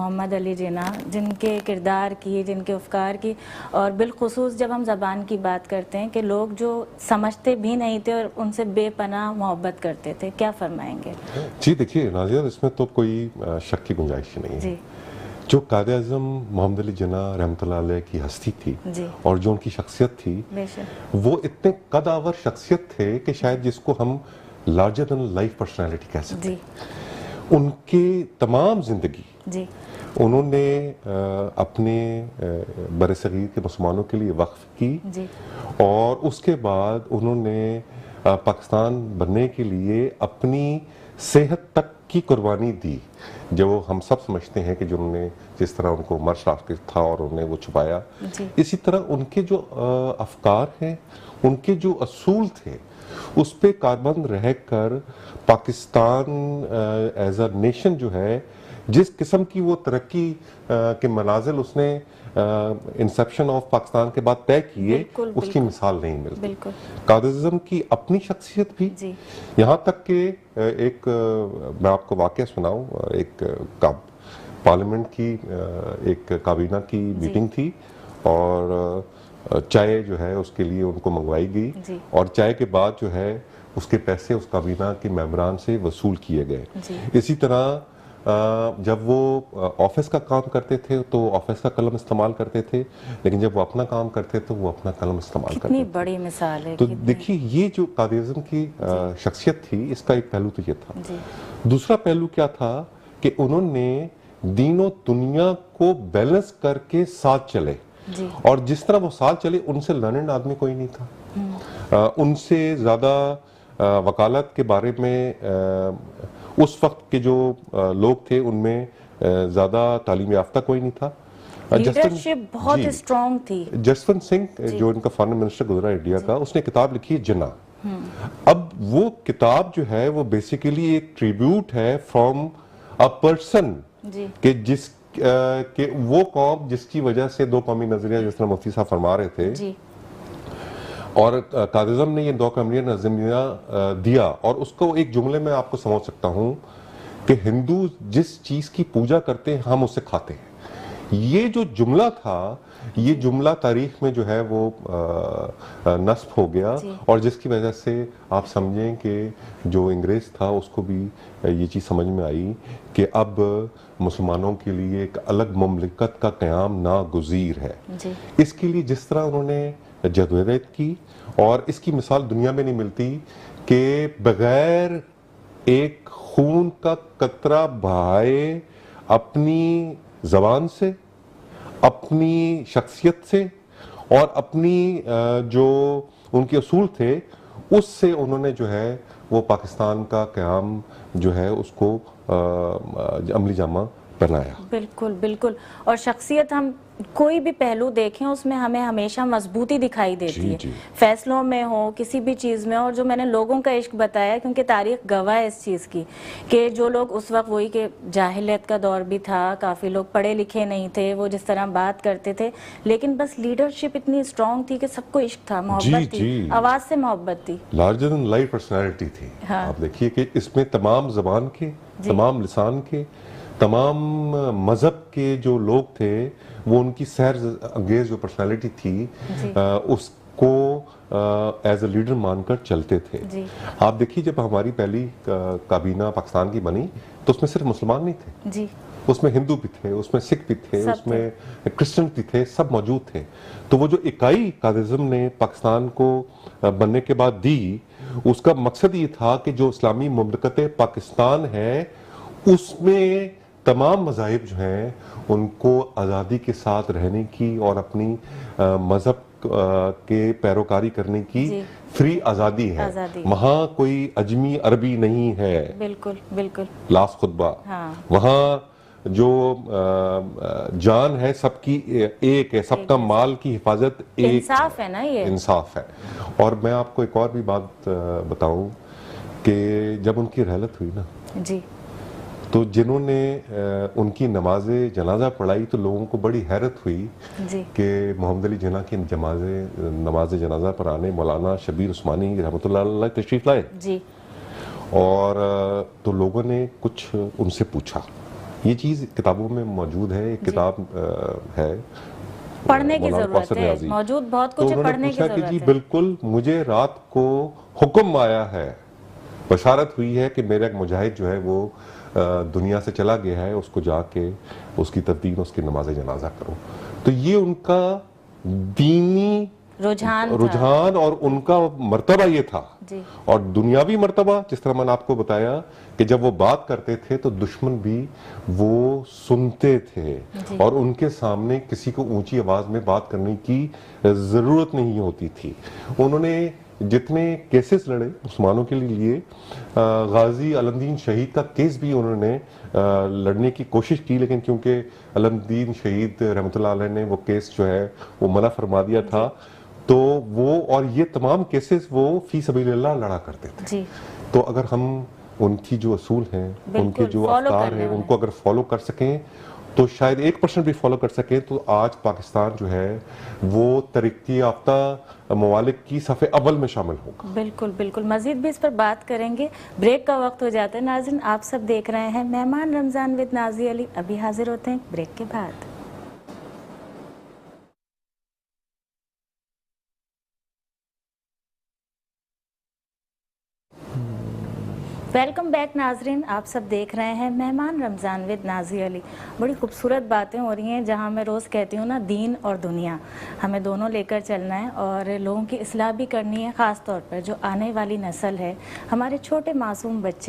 मोहम्मद अली जिन्ना, जिनके किरदार की, जिनके अफकार की, और बिलखुसूस जब हम ज़बान की बात करते हैं कि लोग जो समझते भी नहीं थे और उनसे बेपनाह मोहब्बत करते थे, क्या फरमाएंगे? जी देखिए नाज़िया, इसमें तो कोई शक की गुंजाइश नहीं है। जी जो कायदे आज़म मोहम्मद अली जिन्ना रहमतुल्लाह अलैह की हस्ती थी जी, और जो उनकी शख्सियत थी, बेशक वो इतने कदावर शख्सियत थे कि शायद जिसको हम लार्जर देन लाइफ पर्सनैलिटी कह सकते जी हैं। उनकी तमाम ज़िंदगी जी उन्होंने अपने बरसगीर के मुसलमानों के लिए वक्फ की जी और उसके बाद उन्होंने पाकिस्तान बनने के लिए अपनी सेहत तक की कुर्बानी दी, जो हम सब समझते हैं कि जिन्होंने जिस तरह उनको मर्श रास्ते था और उन्हें वो छुपाया। जी इसी तरह उनके जो अफकार हैं, उनके जो असूल थे, उस पे कारबंद रहकर पाकिस्तान एज अ नेशन जो है, जिस किस्म की वो तरक्की के मनाजिल उसने इंसेप्शन ऑफ पाकिस्तान के बाद तय किए, बिल्कुल उसकी बिल्कुल मिसाल नहीं मिलती। बिल्कुल कादिज़म की अपनी शख्सियत भी, जी यहाँ तक कि एक मैं आपको वाक़या सुनाऊं, एक पार्लियामेंट की एक काबीना की जी मीटिंग थी और चाय जो है उसके लिए उनको मंगवाई गई जी और चाय के बाद जो है उसके पैसे उस काबीना के मेंबरान से वसूल किए गए। जी, इसी तरह जब वो ऑफिस का काम करते थे तो ऑफिस का कलम इस्तेमाल करते थे, लेकिन जब वो अपना काम करते तो वो अपना कलम इस्तेमाल करते कितनी थे। बड़ी मिसाल है, तो कितनी। देखिए ये जो कादिज़म की शख्सियत थी, इसका एक पहलू तो ये था। जी दूसरा पहलू क्या था कि उन्होंने दीनों दुनिया को बैलेंस करके साथ चले जी और जिस तरह वो साथ चले, उनसे लर्नेड आदमी कोई नहीं था। उनसे ज़्यादा वकालत के बारे में उस वक्त के जो लोग थे उनमें ज़्यादा तालीम याफ्ता कोई नहीं था। लीडरशिप बहुत जी, स्ट्रॉन्ग थी। जसवंत सिंह जी जो इनका फॉरेन मिनिस्टर गुजरा इंडिया जी का, उसने किताब लिखी है जिन्ना। अब वो किताब जो है वो बेसिकली एक ट्रिब्यूट है फ्रॉम अ पर्सन जी कि कि वो कौम जिसकी वजह से दो कौमी नजरिया, जिस तरह मुफ्ती साहब फरमा रहे थे, जी और कादिज़म ने ये दो कौमी नजरिया दिया और उसको एक जुमले में आपको समझ सकता हूँ कि हिंदू जिस चीज की पूजा करते हैं हम उसे खाते हैं। ये जो जुमला था, ये जुमला तारीख में जो है वो नस्ब हो गया जी और जिसकी वजह से आप समझें कि जो अंग्रेज था उसको भी ये चीज़ समझ में आई कि अब मुसलमानों के लिए एक अलग मुमलिकत का क़याम नागुज़ीर है। जी इसके लिए जिस तरह उन्होंने जदोजहद की, और इसकी मिसाल दुनिया में नहीं मिलती कि बगैर एक खून का कतरा बहाए अपनी जबान से, अपनी शख्सियत से और अपनी जो उनके असूल थे उससे उन्होंने जो है वो पाकिस्तान का क़याम जो है उसको अमली जामा बनाया। बिल्कुल बिल्कुल। और शख्सियत, हम कोई भी पहलू देखें उसमें हमें हमेशा मजबूती दिखाई देती है, जी फैसलों में हो, किसी भी चीज़ में। और जो मैंने लोगों का इश्क बताया, क्योंकि तारीख गवाह है इस चीज़ की कि जो लोग उस वक्त, वही के जाहिलियत का दौर भी था, काफ़ी लोग पढ़े लिखे नहीं थे, वो जिस तरह बात करते थे, लेकिन बस लीडरशिप इतनी स्ट्रांग थी कि सबको इश्क था, मोहब्बत थी, आवाज़ से मोहब्बत थी, लार्जर देन लाइफ पर्सनैलिटी थी। हाँ आप देखिए कि इसमें तमाम जबान के, तमाम लिसान के, तमाम मजहब के जो लोग थे, वो उनकी सैर अंगेज जो पर्सनालिटी थी उसको एज अ लीडर मानकर चलते थे। जी आप देखिए जब हमारी पहली काबीना पाकिस्तान की बनी तो उसमें सिर्फ मुसलमान नहीं थे, जी उसमें हिंदू भी थे, उसमें सिख भी थे, उसमें क्रिश्चियन भी थे, सब मौजूद थे। तो वो जो इकाई कादिज़म ने पाकिस्तान को बनने के बाद दी, उसका मकसद ये था कि जो इस्लामी मुमलकत पाकिस्तान है उसमें तमाम मज़ाहिब जो हैं उनको आज़ादी के साथ रहने की और अपनी मज़हब के पैरोकारी करने की फ्री आज़ादी है। वहाँ कोई अजमी अरबी नहीं है। बिल्कुल बिल्कुल। लास्ट खुतबा, हाँ। वहाँ जो जान है सबकी एक है, सबका माल की हिफाजत एक, इंसाफ है ना, ये इंसाफ है। और मैं आपको एक और भी बात बताऊं कि जब उनकी रहलत हुई ना जी, तो जिन्होंने उनकी नमाज जनाजा पढ़ाई तो लोगों को बड़ी हैरत हुई कि मोहम्मद अली जिन्ना की नमाज जनाजा पर आने मौलाना शबीर उस्मानी रहमतुल्लाह अलैह तशरीफ लाए जी। और तो लोगों ने कुछ उनसे पूछा ये चीज़ किताबों में मौजूद है, एक किताब है पढ़ने की मौलाना जरूरत कौसर है, नियाज़ी। मौजूद बहुत तो कुछ है, उन्होंने पढ़ने की पूछा कि जरूरत जी है। बिल्कुल, मुझे रात को हुक्म आया है, बशारत हुई है कि मेरा एक मुजाहिद जो है वो दुनिया से चला गया है, उसको जाके उसकी तदफीन, उसकी नमाज जनाजा करो। तो ये उनका दीनी रुझान और उनका मर्तबा ये था। जी। और दुनियावी मर्तबा, जिस तरह मैंने आपको बताया कि जब वो बात करते थे तो दुश्मन भी वो सुनते थे और उनके सामने किसी को ऊंची आवाज में बात करने की जरूरत नहीं होती थी। उन्होंने जितने केसेस लड़े मुसलमानों के लिए, गाजी अलमदीन शहीद का केस भी उन्होंने लड़ने की कोशिश की, लेकिन क्योंकि अलमदीन शहीद रहमतुल्लाह अलैह ने वो केस जो है वो मना फरमा दिया था, तो वो और ये तमाम केसेस वो फी सबीलिल्लाह लड़ा करते थे। जी। तो अगर हम उनकी जो असूल हैं, उनके जो अफकार हैं, उनको अगर फॉलो कर सकें, तो शायद 1% भी फॉलो कर सकें, तो आज पाकिस्तान जो है वो तरक्की याफ्ता ममालिक की सफ़े अव्वल में शामिल होगा। बिल्कुल बिल्कुल, मजीद भी इस पर बात करेंगे। ब्रेक का वक्त हो जाता है। नाज़रीन, आप सब देख रहे हैं मेहमान रमज़ान विद नाज़ी अली। अभी हाजिर होते हैं ब्रेक के बाद। वेलकम बैक नाजरीन, आप सब देख रहे हैं मेहमान रमज़ान विद नाज़ी अली। बड़ी खूबसूरत बातें हो रही हैं, जहां मैं रोज़ कहती हूँ ना, दीन और दुनिया हमें दोनों लेकर चलना है और लोगों की इस्लाह भी करनी है, ख़ास तौर पर जो आने वाली नस्ल है, हमारे छोटे मासूम बच्चे